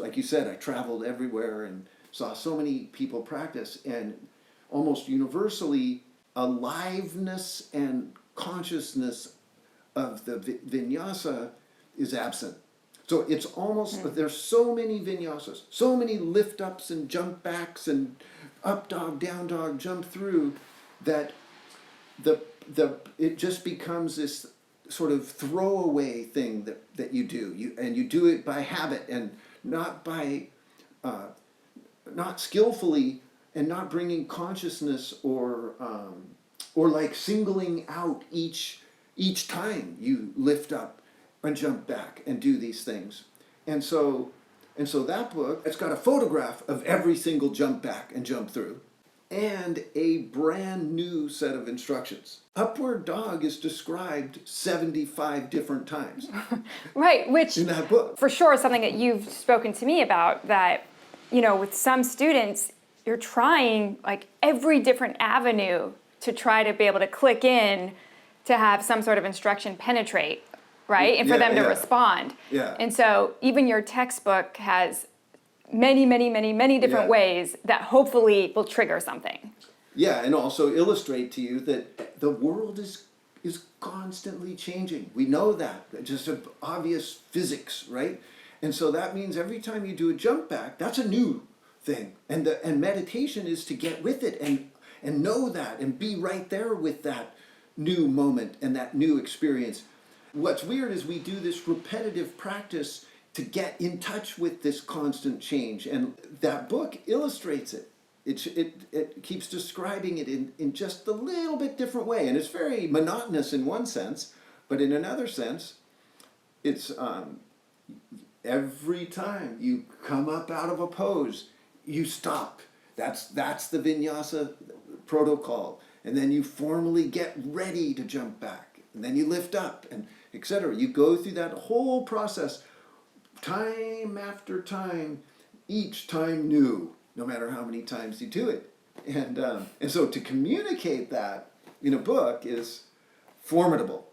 like you said, I traveled everywhere and saw so many people practice, and almost universally, aliveness and consciousness of the vinyasa is absent. So it's almost, there's so many vinyasas, so many lift ups and jump backs and up dog, down dog, jump through, that it just becomes this sort of throwaway thing that you do. You do it by habit and not by, not skillfully, and not bringing consciousness or like singling out each time you lift up and jump back and do these things. And so that book, it's got a photograph of every single jump back and jump through, and a brand new set of instructions. Upward dog is described 75 different times. Right, which in that book. For sure is something that you've spoken to me about, that, you know, with some students, you're trying like every different avenue to try to be able to click in to have some sort of instruction penetrate, right? And for them to respond. Yeah. And so even your textbook has many, many, many, many different ways that hopefully will trigger something. Yeah, and also illustrate to you that the world is constantly changing. We know that, just obvious physics, right? And so that means every time you do a jump back, that's a new thing. And meditation is to get with it and know that and be right there with that new moment and that new experience. What's weird is we do this repetitive practice to get in touch with this constant change, and that book illustrates it. It keeps describing it in just a little bit different way, and it's very monotonous in one sense, but in another sense, it's every time you come up out of a pose, you stop. That's the vinyasa protocol, and then you formally get ready to jump back, and then you lift up, and etc. You go through that whole process, time after time, each time new, no matter how many times you do it. And so to communicate that in a book is formidable.